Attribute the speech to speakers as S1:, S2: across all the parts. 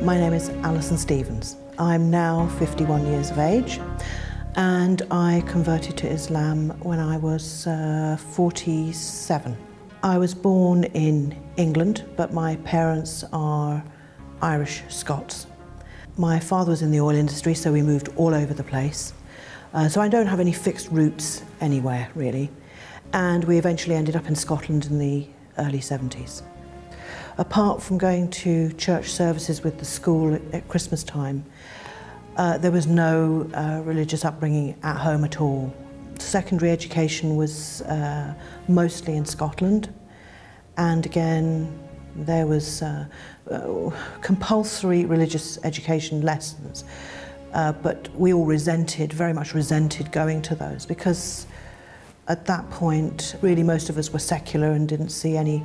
S1: My name is Alison Stevens. I'm now 51 years of age and I converted to Islam when I was 47. I was born in England, but my parents are Irish Scots. My father was in the oil industry, so we moved all over the place. So I don't have any fixed roots anywhere, really. And we eventually ended up in Scotland in the early 70s. Apart from going to church services with the school at Christmas time, there was no religious upbringing at home at all. Secondary education was mostly in Scotland, and again there was compulsory religious education lessons, but we all very much resented going to those, because at that point really most of us were secular and didn't see any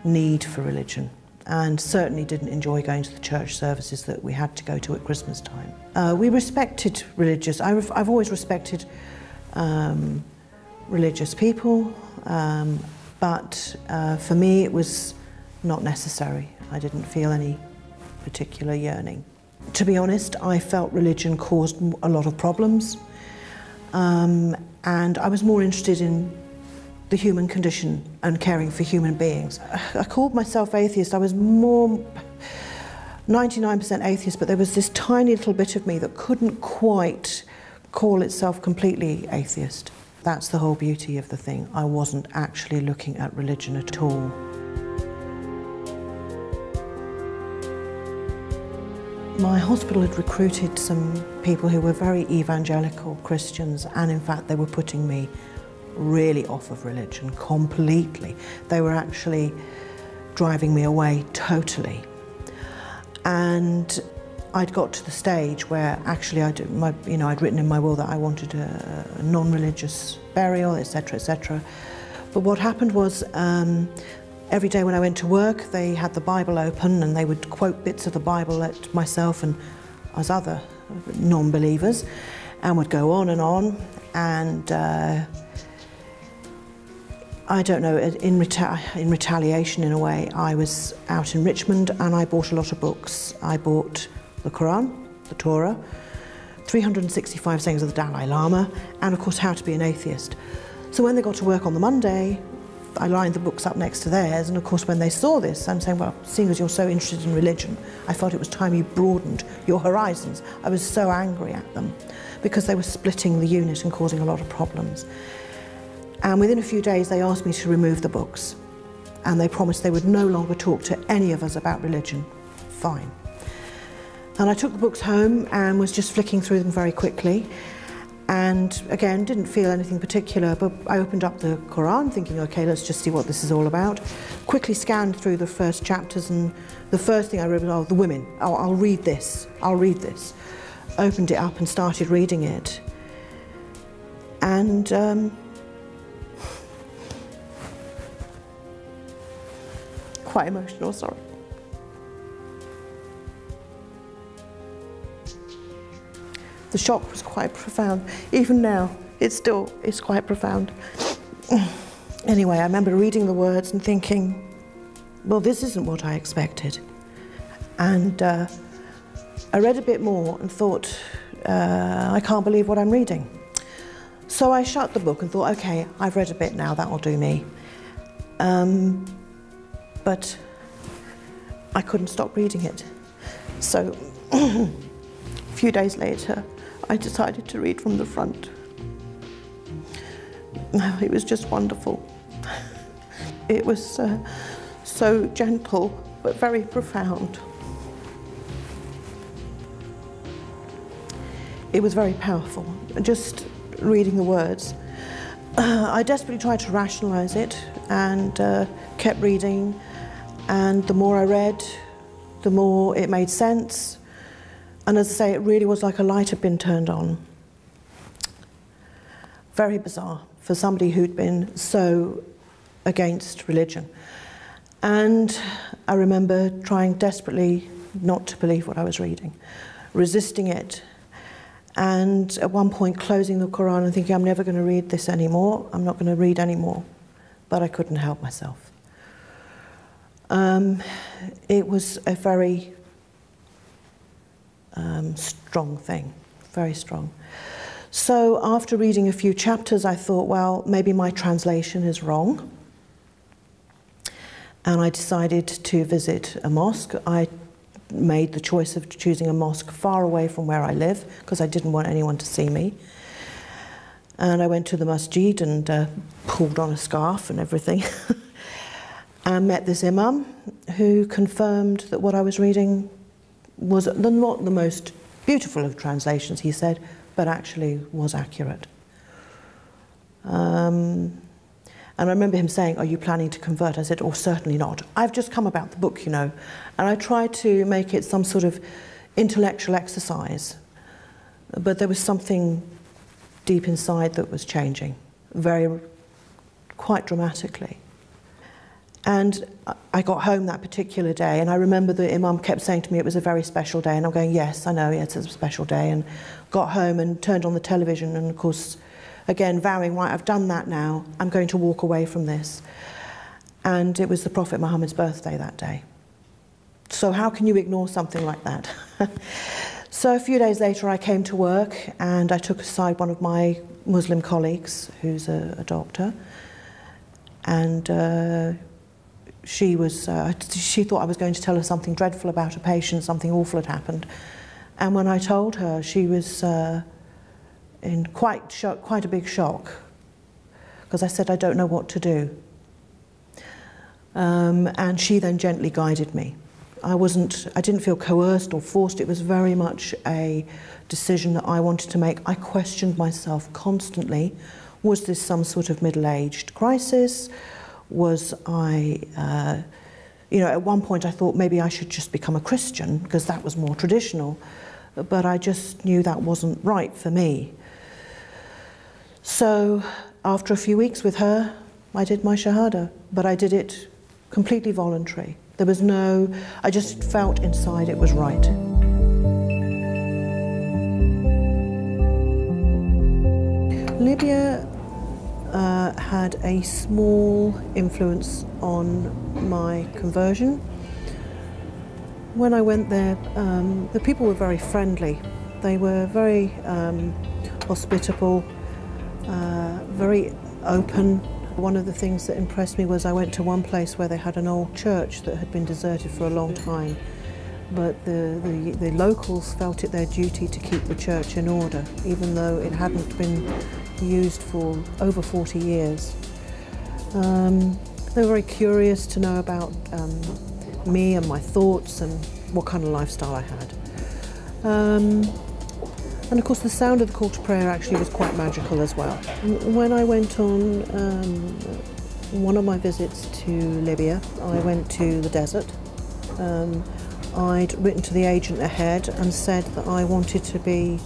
S1: need for religion, and certainly didn't enjoy going to the church services that we had to go to at Christmas time. We respected religious. I've always respected religious people, but for me it was not necessary. I didn't feel any particular yearning. To be honest, I felt religion caused a lot of problems, and I was more interested in the human condition and caring for human beings. I called myself atheist. I was more 99% atheist, but there was this tiny little bit of me that couldn't quite call itself completely atheist. That's the whole beauty of the thing. I wasn't actually looking at religion at all. My hospital had recruited some people who were very evangelical Christians, and in fact they were putting me really off of religion completely. They were actually driving me away totally. And I'd got to the stage where actually I'd written in my will that I wanted a non-religious burial, etc., etc. But what happened was every day when I went to work, they had the Bible open and they would quote bits of the Bible at myself and as other non-believers, and would go on, and I don't know, in retaliation in a way, I was out in Richmond and I bought a lot of books. I bought the Quran, the Torah, 365 sayings of the Dalai Lama, and of course How to Be an Atheist. So when they got to work on the Monday, I lined the books up next to theirs, and of course when they saw this, I'm saying, well, seeing as you're so interested in religion, I felt it was time you broadened your horizons. I was so angry at them because they were splitting the unit and causing a lot of problems. And within a few days they asked me to remove the books, and they promised they would no longer talk to any of us about religion. Fine. And I took the books home and was just flicking through them very quickly, and again didn't feel anything particular, but I opened up the Quran thinking, okay, let's just see what this is all about. Quickly scanned through the first chapters, and the first thing I read was, oh, the women. Oh, I'll read this. Opened it up and started reading it, and quite emotional, sorry. The shock was quite profound. Even now, it's quite profound. Anyway, I remember reading the words and thinking, well, this isn't what I expected. And I read a bit more and thought, I can't believe what I'm reading. So I shut the book and thought, okay, I've read a bit now, that'll do me. But I couldn't stop reading it. So a few days later, I decided to read from the front. It was just wonderful. It was so gentle, but very profound. It was very powerful, just reading the words. I desperately tried to rationalize it and kept reading, and the more I read, the more it made sense. And as I say, it really was like a light had been turned on. Very bizarre for somebody who'd been so against religion. And I remember trying desperately not to believe what I was reading, resisting it, and at one point closing the Quran and thinking, I'm never going to read this anymore, I'm not going to read anymore. But I couldn't help myself. It was a very strong thing, very strong. So after reading a few chapters, I thought, well, maybe my translation is wrong. And I decided to visit a mosque. I made the choice of choosing a mosque far away from where I live, because I didn't want anyone to see me. And I went to the masjid and pulled on a scarf and everything. And met this imam who confirmed that what I was reading was not the most beautiful of translations, he said, but actually was accurate. And I remember him saying, "Are you planning to convert?" I said, "Oh, certainly not. I've just come about the book, you know." And I tried to make it some sort of intellectual exercise, but there was something deep inside that was changing, quite dramatically. And I got home that particular day, and I remember the imam kept saying to me it was a very special day, and I'm going, yes, I know, yes, it's a special day, and got home and turned on the television, and of course, again, vowing, right, I've done that now, I'm going to walk away from this. And it was the Prophet Muhammad's birthday that day. So how can you ignore something like that? So a few days later, I came to work, and I took aside one of my Muslim colleagues, who's a doctor, and she thought I was going to tell her something dreadful about a patient, something awful had happened. And when I told her, she was in quite a big shock, because I said, I don't know what to do. And she then gently guided me. I didn't feel coerced or forced. It was very much a decision that I wanted to make. I questioned myself constantly. Was this some sort of middle-aged crisis? Was I, at one point I thought maybe I should just become a Christian, because that was more traditional, but I just knew that wasn't right for me. So after a few weeks with her, I did my Shahada, but I did it completely voluntary. There was I just felt inside it was right. Libya had a small influence on my conversion. When I went there, the people were very friendly. They were very hospitable, very open. One of the things that impressed me was I went to one place where they had an old church that had been deserted for a long time, but the locals felt it their duty to keep the church in order, even though it hadn't been used for over 40 years. They were very curious to know about me and my thoughts and what kind of lifestyle I had. And of course the sound of the call to prayer actually was quite magical as well. When I went on one of my visits to Libya, I went to the desert. I'd written to the agent ahead and said that I wanted to be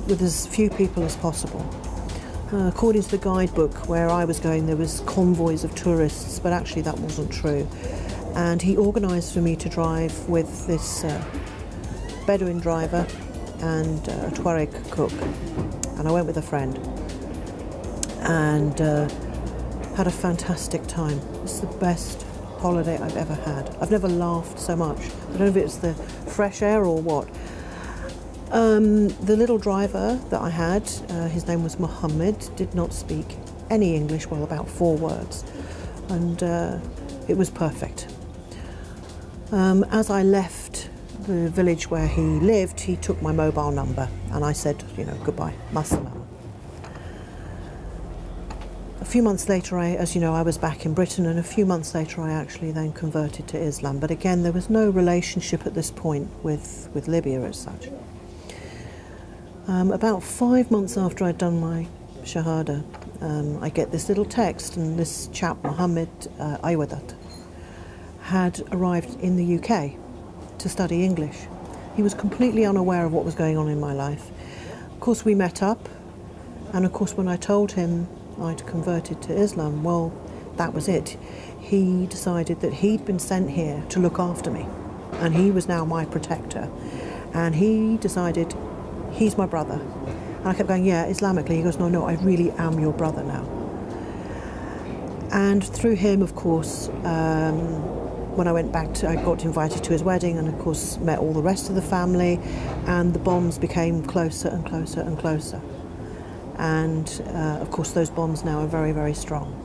S1: with as few people as possible. According to the guidebook where I was going, there was convoys of tourists, but actually that wasn't true. And he organised for me to drive with this Bedouin driver and a Tuareg cook, and I went with a friend and had a fantastic time. It's the best holiday I've ever had. I've never laughed so much. I don't know if it's the fresh air or what. The little driver that I had, his name was Mohammed, did not speak any English, well, about 4 words, and it was perfect. As I left the village where he lived, he took my mobile number, and I said, goodbye, masalam. A few months later, as you know, I was back in Britain, and a few months later I actually then converted to Islam. But again, there was no relationship at this point with Libya as such. About 5 months after I'd done my Shahada, I get this little text, and this chap, Mohammed Aywadat, had arrived in the UK to study English. He was completely unaware of what was going on in my life. Of course, we met up, and of course when I told him I'd converted to Islam, well, that was it. He decided that he'd been sent here to look after me, and he was now my protector, and he decided he's my brother. And I kept going, yeah, Islamically. He goes, no, I really am your brother now. And through him, of course, when I went back I got invited to his wedding, and of course met all the rest of the family, and the bonds became closer and closer and closer. And of course those bonds now are very, very strong.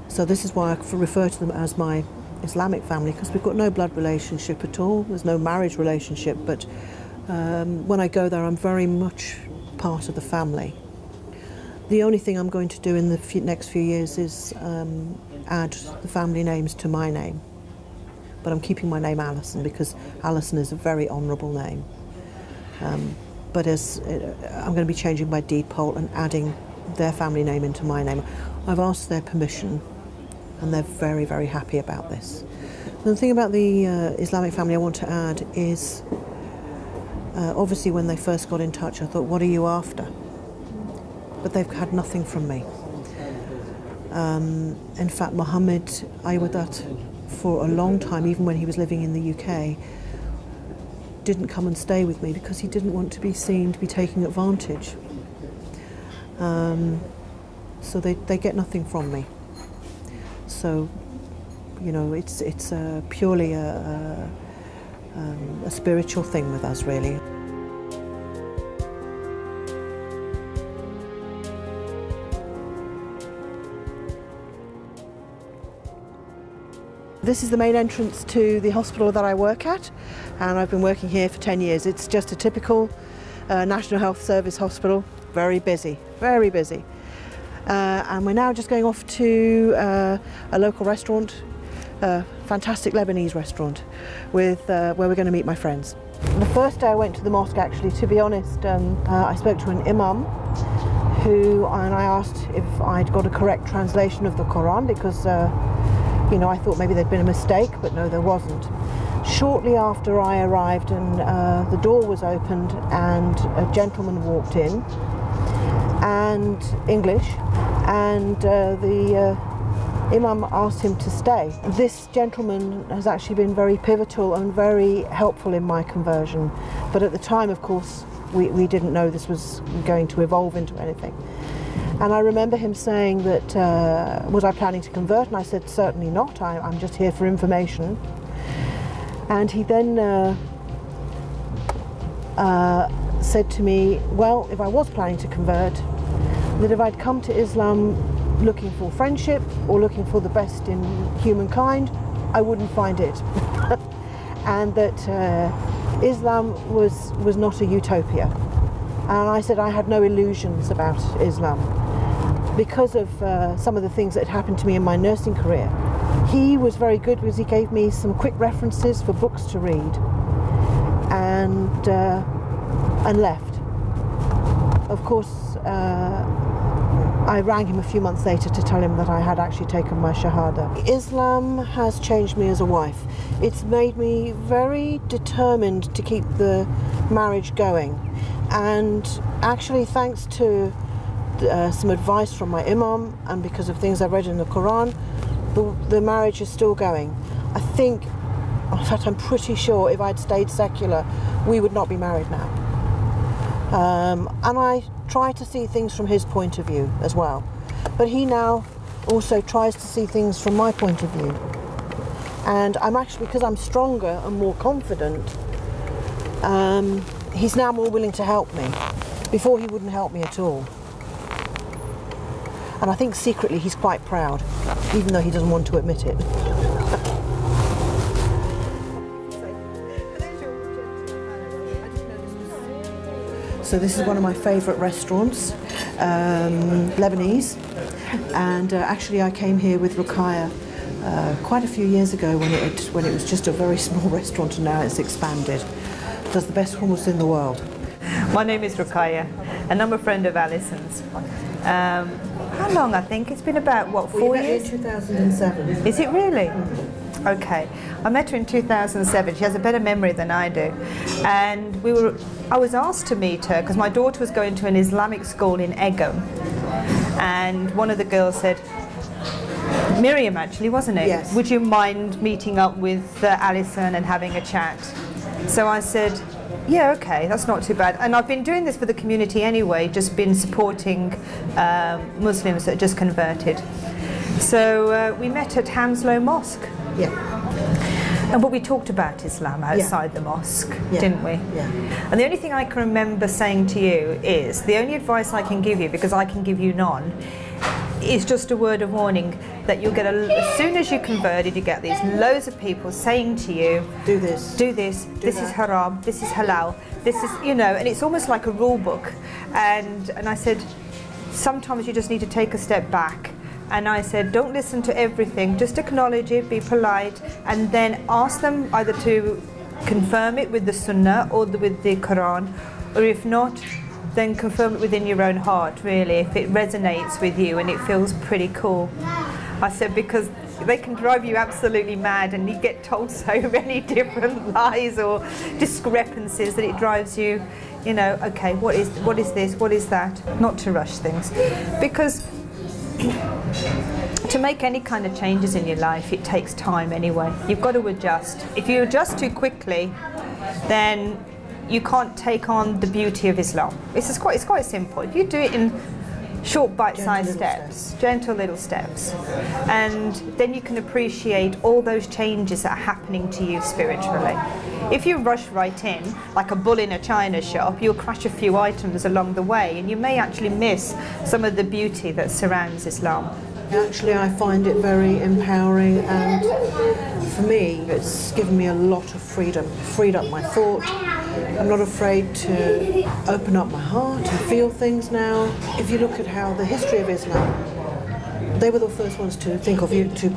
S1: So this is why I refer to them as my Islamic family, because we've got no blood relationship at all. There's no marriage relationship, but when I go there I'm very much part of the family. The only thing I'm going to do in the next few years is add the family names to my name. But I'm keeping my name Alison because Alison is a very honourable name. But I'm going to be changing my deed poll and adding their family name into my name. I've asked their permission and they're very, very happy about this. The thing about the Islamic family I want to add is, obviously when they first got in touch I thought, what are you after? But they've had nothing from me. In fact, Mohammed Aywadat, for a long time, even when he was living in the UK, didn't come and stay with me because he didn't want to be seen to be taking advantage. So they get nothing from me. So, you know, it's purely a spiritual thing with us, really. This is the main entrance to the hospital that I work at, and I've been working here for 10 years. It's just a typical National Health Service hospital, very busy, very busy. And we're now just going off to a local restaurant, a fantastic Lebanese restaurant, with where we're going to meet my friends. The first day I went to the mosque, actually, to be honest, I spoke to an imam and I asked if I'd got a correct translation of the Quran, because you know, I thought maybe there'd been a mistake, but no, there wasn't. Shortly after I arrived, and the door was opened and a gentleman walked in, and English, and the Imam asked him to stay. This gentleman has actually been very pivotal and very helpful in my conversion, but at the time, of course, we didn't know this was going to evolve into anything. And I remember him saying that, was I planning to convert? And I said, certainly not, I'm just here for information. And he then said to me, well, if I was planning to convert, that if I'd come to Islam looking for friendship or looking for the best in humankind, I wouldn't find it. And that Islam was not a utopia. And I said I had no illusions about Islam because of some of the things that had happened to me in my nursing career. He was very good because he gave me some quick references for books to read, and left. Of course, I rang him a few months later to tell him that I had actually taken my Shahada. Islam has changed me as a wife. It's made me very determined to keep the marriage going. And actually, thanks to some advice from my imam and because of things I've read in the Quran, the marriage is still going. I think, in fact, I'm pretty sure if I'd stayed secular, we would not be married now. And I try to see things from his point of view as well. But he now also tries to see things from my point of view. And I'm actually, because I'm stronger and more confident, he's now more willing to help me. Before, he wouldn't help me at all. And I think secretly he's quite proud, even though he doesn't want to admit it. So this is one of my favourite restaurants, Lebanese, and actually I came here with Ruqayya quite a few years ago when it was just a very small restaurant, and now it's expanded. It does the best hummus in the world.
S2: My name is Ruqayya, and I'm a friend of Alison's. How long? I think it's been about, what, 4 years?
S1: In 2007.
S2: Is it really? Okay. I met her in 2007. She has a better memory than I do. And I was asked to meet her because my daughter was going to an Islamic school in Egham. And one of the girls said, Miriam actually, wasn't it?
S1: Yes.
S2: Would you mind meeting up with Alison and having a chat? So I said, yeah, okay, that's not too bad. And I've been doing this for the community anyway, just been supporting Muslims that just converted. So we met at Hounslow Mosque.
S1: Yeah.
S2: And but we talked about Islam outside the mosque, didn't we?
S1: Yeah.
S2: And the only thing I can remember saying to you is, the only advice I can give you, because I can give you none, is just a word of warning that you'll get, as soon as you converted, you get these loads of people saying to you,
S1: do this,
S2: this is haram, this is halal, this is, you know, and it's almost like a rule book. And I said, sometimes you just need to take a step back. And I said, don't listen to everything, just acknowledge it, be polite, and then ask them either to confirm it with the Sunnah or with the Quran, or if not, then confirm it within your own heart, really, if it resonates with you and it feels pretty cool. I said, because they can drive you absolutely mad and you get told so many different lies or discrepancies that it drives you, you know, okay, what is this, what is that? Not to rush things. Because to make any kind of changes in your life, it takes time anyway. You've got to adjust. If you adjust too quickly, then you can't take on the beauty of Islam. It's quite simple. If you do it in short bite-sized steps, gentle little steps, and then you can appreciate all those changes that are happening to you spiritually. If you rush right in, like a bull in a china shop, you'll crash a few items along the way, and you may actually miss some of the beauty that surrounds Islam.
S1: Actually, I find it very empowering, and for me, it's given me a lot of freedom. Freed up my thought. I'm not afraid to open up my heart and feel things now. If you look at how the history of Islam, they were the first ones to think of you to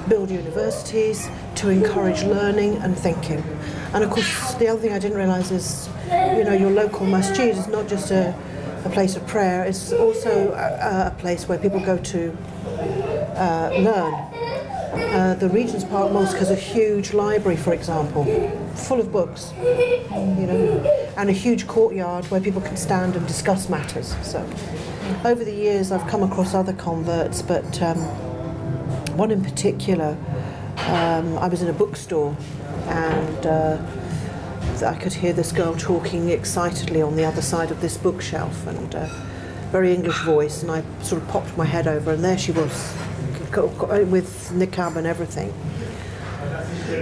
S1: build universities, to encourage learning and thinking. And of course, the other thing I didn't realise is, you know, your local masjid is not just a place of prayer, it's also a place where people go to learn. The Regent's Park Mosque has a huge library, for example, full of books, you know, and a huge courtyard where people can stand and discuss matters. So, over the years, I've come across other converts, but one in particular, I was in a bookstore, and I could hear this girl talking excitedly on the other side of this bookshelf, and very English voice, and I sort of popped my head over, and there she was, with niqab and everything.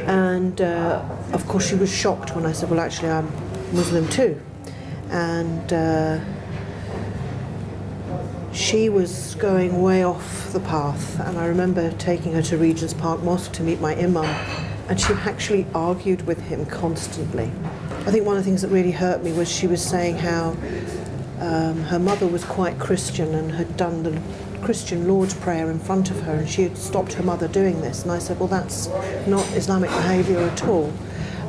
S1: And of course she was shocked when I said, well, actually I'm Muslim too. And she was going way off the path, and I remember taking her to Regent's Park Mosque to meet my imam, and she actually argued with him constantly. I think one of the things that really hurt me was she was saying how her mother was quite Christian and had done the Christian Lord's Prayer in front of her, and she had stopped her mother doing this. And I said, well, that's not Islamic behaviour at all.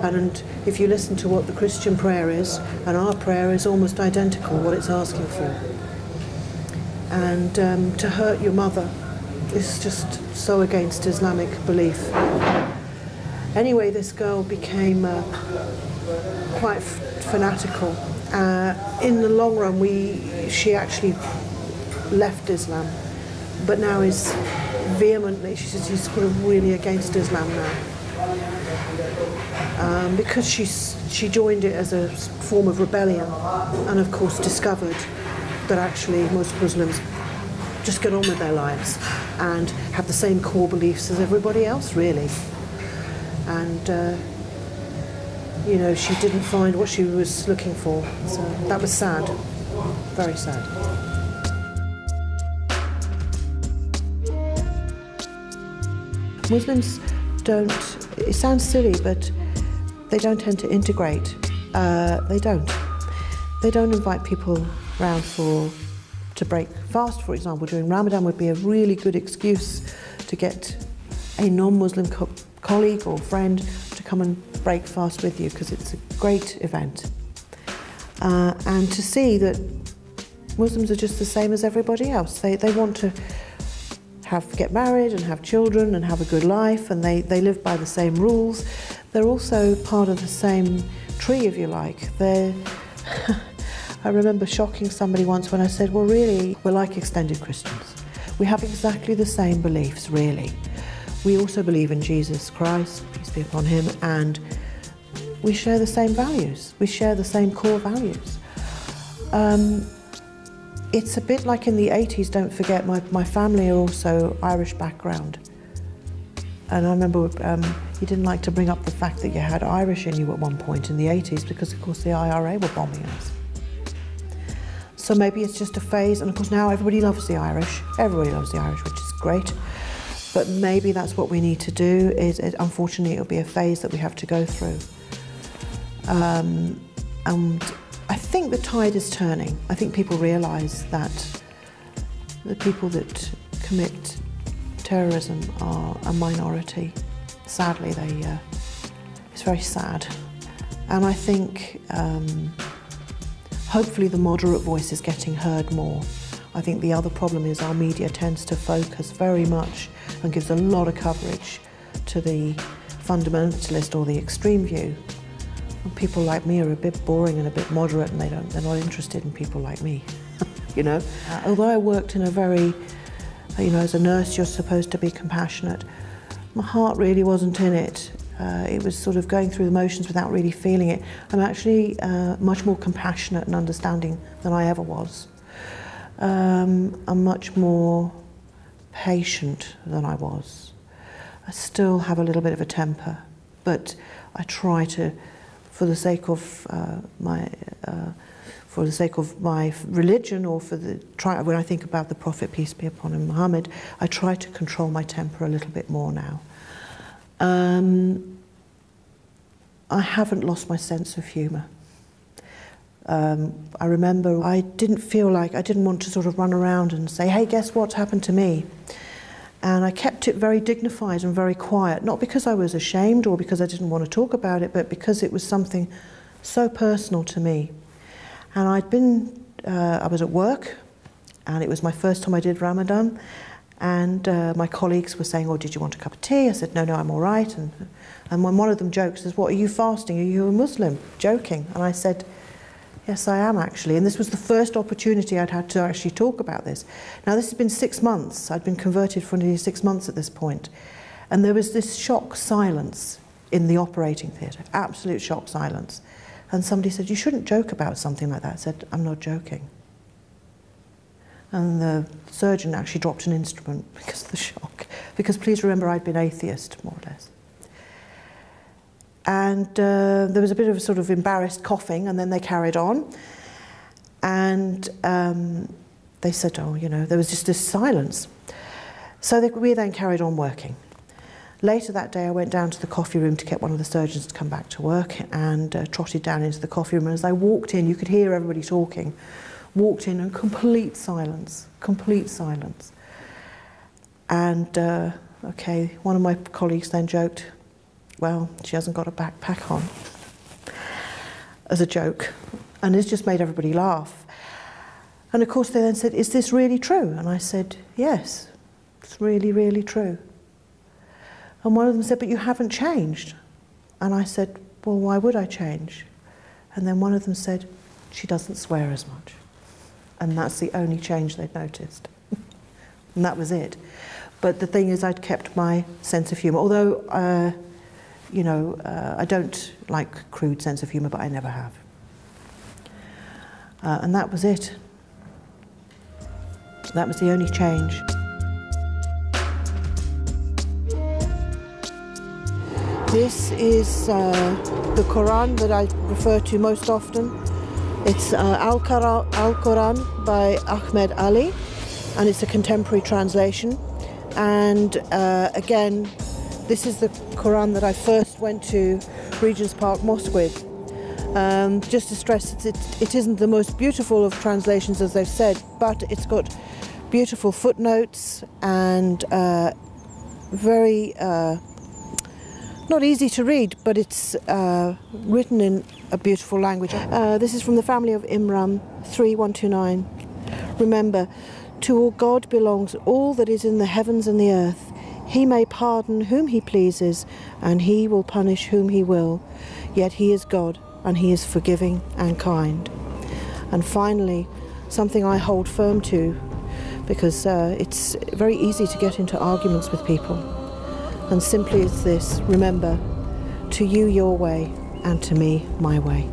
S1: And if you listen to what the Christian prayer is, and our prayer is almost identical, what it's asking for. And to hurt your mother is just so against Islamic belief. Anyway, this girl became quite fanatical. In the long run, she actually left Islam, but now is vehemently, she's sort of really against Islam now. Because she joined it as a form of rebellion, and of course discovered that actually most Muslims just get on with their lives and have the same core beliefs as everybody else, really. And you know, she didn't find what she was looking for, so that was sad, very sad. Muslims don't, it sounds silly, but they don't tend to integrate. They don't invite people round to break fast, for example. During Ramadan would be a really good excuse to get a non-Muslim colleague or friend to come and break fast with you, because it's a great event. And to see that Muslims are just the same as everybody else. They want to get married and have children and have a good life, and they live by the same rules. They're also part of the same tree, if you like. I remember shocking somebody once when I said, well, really, we're like extended Christians. We have exactly the same beliefs, really. We also believe in Jesus Christ, peace be upon him, and we share the same values. We share the same core values. It's a bit like in the 80s, don't forget, my family are also Irish background. And I remember you didn't like to bring up the fact that you had Irish in you at one point in the 80s because, of course, the IRA were bombing us. So maybe it's just a phase, and of course now everybody loves the Irish. Everybody loves the Irish, which is great. But maybe that's what we need to do, unfortunately it'll be a phase that we have to go through. And I think the tide is turning. I think people realise that the people that commit terrorism are a minority. Sadly, it's very sad. And I think hopefully the moderate voice is getting heard more. I think the other problem is our media tends to focus very much and gives a lot of coverage to the fundamentalist or the extreme view. And people like me are a bit boring and a bit moderate, and they're not interested in people like me, you know. Although I worked in a very, you know, as a nurse you're supposed to be compassionate, my heart really wasn't in it. It was sort of going through the motions without really feeling it. I'm actually much more compassionate and understanding than I ever was. I'm much more patient than I was. I still have a little bit of a temper, but I try to, for the sake of my religion, or when I think about the Prophet, peace be upon him, Muhammad, I try to control my temper a little bit more now. I haven't lost my sense of humour. I remember I didn't want to sort of run around and say, hey, guess what's happened to me? And I kept it very dignified and very quiet, not because I was ashamed or because I didn't want to talk about it, but because it was something so personal to me. And I was at work, and it was my first time I did Ramadan, and my colleagues were saying, oh, did you want a cup of tea? I said, no, I'm all right. And when one of them joked, says, what, are you fasting? Are you a Muslim? Joking. And I said, yes, I am actually. And this was the first opportunity I'd had to actually talk about this. Now, this has been 6 months. I'd been converted for nearly 6 months at this point. And there was this shock silence in the operating theatre, absolute shock silence. And somebody said, you shouldn't joke about something like that. I said, I'm not joking. And the surgeon actually dropped an instrument because of the shock. Because please remember, I'd been atheist, more or less. And there was a bit of a sort of embarrassed coughing, and then they carried on. And they said, oh, you know, there was just this silence. So we then carried on working. Later that day, I went down to the coffee room to get one of the surgeons to come back to work, and trotted down into the coffee room. And as I walked in, you could hear everybody talking. Walked in and complete silence, complete silence. And, okay, one of my colleagues then joked, well, she hasn't got a backpack on, as a joke. And this just made everybody laugh. And of course they then said, is this really true? And I said, yes, it's really, really true. And one of them said, but you haven't changed. And I said, well, why would I change? And then one of them said, she doesn't swear as much. And that's the only change they'd noticed. And that was it. But the thing is, I'd kept my sense of humour. Although, you know, I don't like crude sense of humour, but I never have. And that was it. That was the only change. This is the Quran that I refer to most often. It's Al-Quran by Ahmed Ali, and it's a contemporary translation. And again, this is the Quran that I first went to Regent's Park Mosque with. Just to stress, it isn't the most beautiful of translations, as they've said, but it's got beautiful footnotes and very, not easy to read, but it's written in a beautiful language. This is from the family of Imran 3129. Remember, to God belongs all that is in the heavens and the earth. He may pardon whom he pleases, and he will punish whom he will. Yet he is God, and he is forgiving and kind. And finally, something I hold firm to, because it's very easy to get into arguments with people. And simply it's this: remember, to you your way, and to me my way.